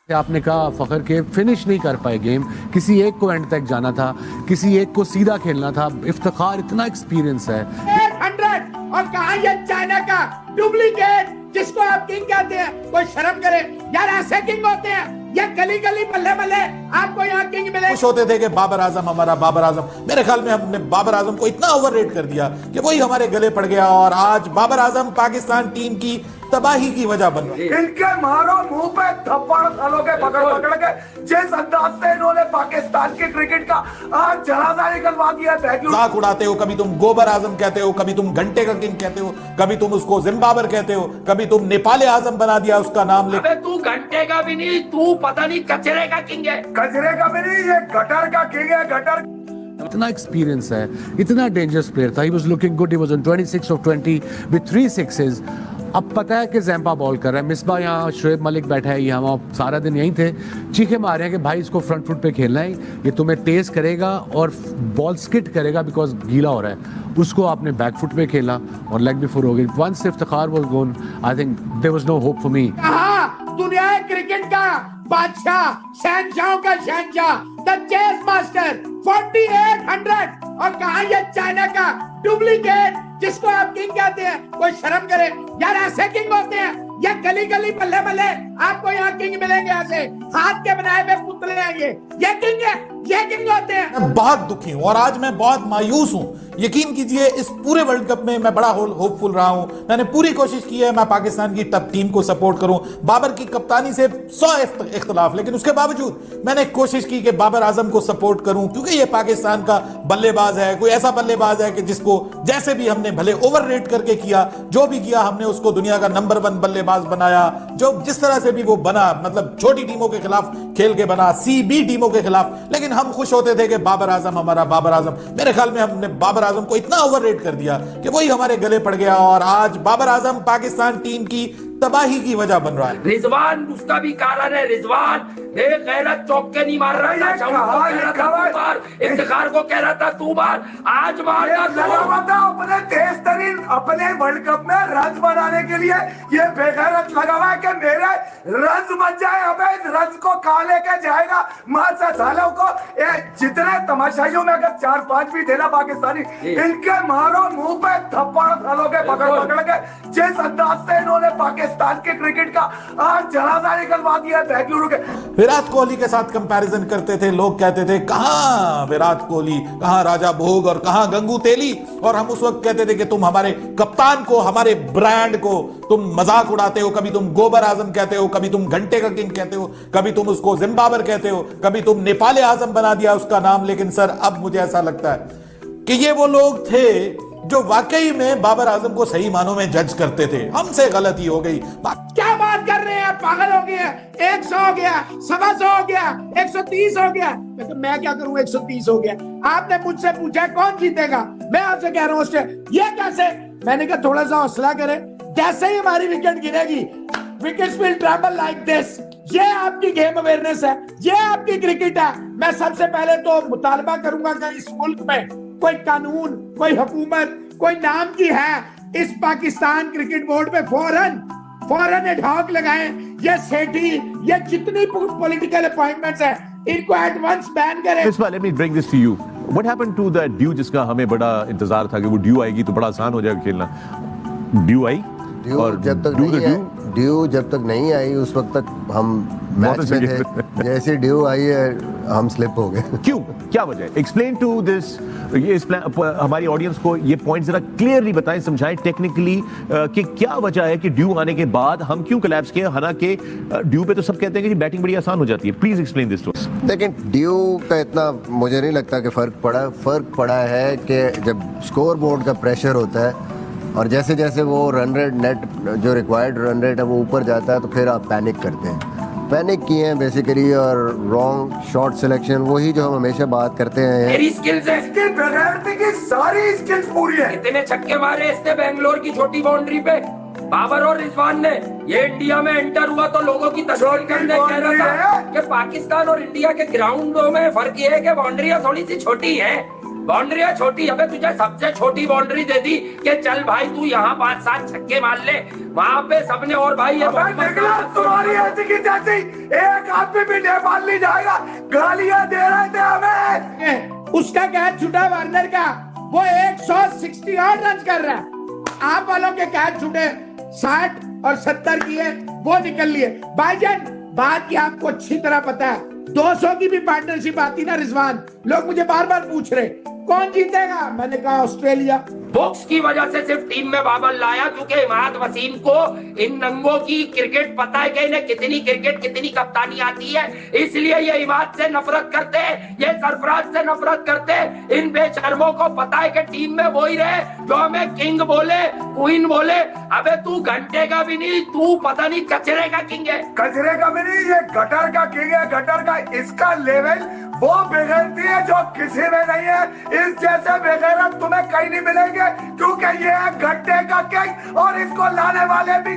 आपने कहा फखर के फिनिश नहीं कर पाए गेम, किसी एक को एंड तक जाना था, किसी एक को सीधा खेलना था। इफ्तिखार इतना एक्सपीरियंस है। 800 और कहा ये चाइना का डुप्लीकेट जिसको आप किंग कहते हैं, कोई शर्म करे यार, ऐसे किंग होते हैं। ये गली गली बल्ले बल्ले आपको यहाँ किंग मिले। खुश होते थे कि बाबर आजम हमारा बाबर आजम। मेरे ख्याल में हमने बाबर आजम को इतना ओवररेट कर दिया कि वही हमारे गले पड़ गया और आज बाबर आजम पाकिस्तान टीम की तबाही की वजह बन रहा है। इनके मारो मुंह पे थप्पड़ सालों के पकड़ पकड़ के जिस अंदाज से इन्होंने पाकिस्तान के क्रिकेट का आज जनाजा निकलवा दिया। मजाक उड़ाते हो, कभी तुम गोबर आजम कहते हो, कभी तुम घंटे का किंग कहते हो, कभी तुम उसको जिम्बाबर कहते हो, कभी तुम नेपाल आजम बना दिया उसका नाम ले। तू घंटे का भी नहीं, तू पता नहीं कचरे का किंग है। कचरे का भी नहीं, ये गटर का किंग है, गटर। इतना एक्सपीरियंस है, इतना डेंजरस प्लेयर था। He was looking good, he was on 26 of 20 with 3 sixes. अब पता है कि जैम्पा बॉल कर रहा है, मिसबा यहाँ, शोएब मलिक बैठा है, ये हम सारा दिन यहीं थे, चीखे मारे हैं कि भाई इसको फ्रंट फुट पे खेलना है, ये तुम्हें तेज करेगा और बॉल स्किट करेगा बिकॉज गीला हो रहा है। उसको आपने बैक फुट पे खेला और लेग बिफोर हो गई। Once Iftikhar was gone, I think there was no hope for me. कहा दुनिया क्रिकेट का बादशाह, शहनशाह का शहनशाह, द चेस मास्टर 4800 और कहा ये चाइना का डुप्लीकेट जिसको आप किंग कहते हैं, कोई शर्म करे यार, ऐसे किंग होते हैं। ये गली गली बल्ले बल्ले आपको यहाँ किंग मिलेंगे, ऐसे हाथ के बनाए हुए पुतले हैं। ये किंग है, ये किंग होते हैं। मैं बहुत दुखी हूं और आज मैं बहुत मायूस हूं। यकीन कीजिए इस पूरे वर्ल्ड कप में मैं बड़ा होपफुल रहा हूं। मैंने पूरी कोशिश की है मैं पाकिस्तान की टॉप टीम को सपोर्ट करूं। बाबर की कप्तानी से 100 इख्तलाफ, लेकिन उसके बावजूद मैंने कोशिश की कि बाबर आजम को सपोर्ट करूं क्योंकि ये पाकिस्तान का बल्लेबाज है, कोई ऐसा बल्लेबाज है कि जिसको जैसे भी हमने भले ओवररेट करके किया, जो भी किया हमने उसको दुनिया का नंबर 1 बल्लेबाज बनाया। जो जिस तरह से भी वो बना, मतलब छोटी टीमों के खिलाफ खेल के बना, CB टीमों के खिलाफ, लेकिन हम खुश होते थे कि बाबर आजम हमारा बाबर आजम। मेरे ख्याल में हमने बाबर आजम को इतना ओवररेट कर दिया कि वही हमारे गले पड़ गया और आज बाबर आजम पाकिस्तान टीम की तबाही की वजह बन रहा है। रिजवान उसका भी कारण है। रिजवान गैरत चौक के नहीं मार रहा था, इफ्तिखार को कह रहा था तू मार, आज मार अपने तेज तरीन अपने वर्ल्ड कप में रन बनाने के लिए ये बेगैरत लगा हुआ है कि मेरे रन बन जाए। अबे इस रन को कहाँ लेके जाएगा मासा सालों को। जितने तमाशाइयों में अगर 4-5 भी थे ना पाकिस्तानी, इनके मारो मुंह पे थप्पड़ सालों के पकड़ पकड़ के जिस अंदाज से इन्होंने पाकिस्तान के क्रिकेट का आज जनाजा निकलवा दिया बेंगलुरु के। विराट कोहली के साथ कंपैरिजन करते थे लोग, कहते थे कहां विराट कोहली, कहां राजा भोग और कहां गंगू तेली। और हम उस वक्त कहते थे कि तुम हमारे कप्तान को, हमारे ब्रांड को तुम मजाक उड़ाते हो, कभी तुम गोबर आजम कहते हो, कभी तुम घंटे का किंग कहते हो, कभी तुम उसको जिम्बाबर कहते हो, कभी तुम नेपाल आजम बना दिया उसका नाम। लेकिन सर अब मुझे ऐसा लगता है कि ये वो लोग थे जो वाकई में बाबर आजम को सही मानों में जज करते थे। हमसे गलती हो गई। क्या बात कर रहे हैं, पागल हो गए। 100 हो गया, 125 हो गया, 130 हो गया, तो मैं क्या करूं, 130 हो गया। आपने मुझसे पूछा कौन जीतेगा, मैं आपसे कह रहा हूं ये कैसे। मैंने कहा थोड़ा सा हौसला करें, जैसे ही हमारी विकेट गिरेगी, wickets will travel like this. ये आपकी गेम अवेयरनेस है, ये आपकी क्रिकेट है। मैं सबसे पहले तो मुतालबा करूंगा कि इस मुल्क में कोई कानून, कोई हुकूमत, कोई नाम की है, इस पाकिस्तान क्रिकेट बोर्ड पे फौरन एडहॉक लगाएं। ये सेठी, ये जितनी पॉलिटिकल अपॉइंटमेंट्स है, इनको एट वंस बैन करें। Let me bring this to you. What happened to that due जिसका हमें बड़ा इंतजार था कि वो ड्यू आएगी तो बड़ा आसान हो जाएगा खेलना? ड्यू आई और ड्यू जब तक नहीं आई उस वक्त तक हम मैच में थे। जैसे ड्यू आई है हम स्लिप हो गए। क्यों, क्या वजह है? एक्सप्लेन टू दिस, हमारी ऑडियंस को ये पॉइंट जरा क्लियरली बताएं, समझाएं टेक्निकली कि क्या वजह है कि ड्यू आने के बाद हम क्यों कोलैप्स किए। हालांकि ड्यू पे तो सब कहते हैं कि बैटिंग बड़ी आसान हो जाती है। Please explain this to us. लेकिन ड्यू का इतना मुझे नहीं लगता कि फर्क पड़ा है कि जब स्कोर बोर्ड का प्रेशर होता है और जैसे जैसे वो रन रेट नेट जो रिक्वायर्ड रन रेट है वो ऊपर जाता है तो फिर आप पैनिक करते हैं। पैनिक किए हैं बेसिकली, और रॉन्ग शॉट सिलेक्शन, वही जो हम हमेशा बात करते हैं। मेरी स्किल्स है, इसकी बगैरती की सारी स्किल्स पूरी है। इतने छक्के मारे इसने बेंगलोर की छोटी बाउंड्री पे। बाबर और रिजवान ने ये इंडिया में एंटर हुआ तो लोगों की तस्वीर करने कह रहा था कि पाकिस्तान और इंडिया के ग्राउंडों में फर्क ये है कि बाउंड्रियां थोड़ी सी छोटी हैं। बाउंड्रियां छोटी, अबे तुझे सबसे छोटी बाउंड्री दे दी कि चल भाई तू यहाँ 5-7 छक्के मार ले, वहां पे सबने और भाई ये अबे निकला तुम्हारी ऐसी की चाची, एक आदमी भी नेपाल नहीं जाएगा, गालियां दे रहे थे हमें। उसका कैच छूटा वार्नर का, वो 168 रन कर रहा है। आप वालों के कैच छूटे 60 और 70 किए, वो निकल लिए। भाईजान बात की आपको अच्छी तरह पता है, 200 की भी पार्टनरशिप आती ना रिजवान, लोग मुझे बार बार पूछ रहे कौन जीतेगा, मैंने कहा ऑस्ट्रेलिया। बुक्स की वजह से सिर्फ टीम में बाबर लाया क्योंकि इमाद वसीम को इन नंगों की क्रिकेट पता है कि इन्हें कितनी क्रिकेट कितनी कप्तानी आती है, इसलिए ये इमाद से नफरत करते हैं, ये सरफराज से नफरत करते हैं। इन बेशर्मों को पता है कि टीम में वही रहे जो हमें किंग बोले क्वीन बोले। अबे तू घंटे का भी नहीं, तू पता नहीं कचरे का किंग है। कचरे का भी नहीं, ये गटर का किंग है, गटर का। इसका लेवल वो बेगैरती है जो किसी में नहीं है। इस जैसे बेगैरत तुम्हें कहीं नहीं मिलेंगे, क्योंकि ये है गड्ढे का किंग और इसको लाने वाले भी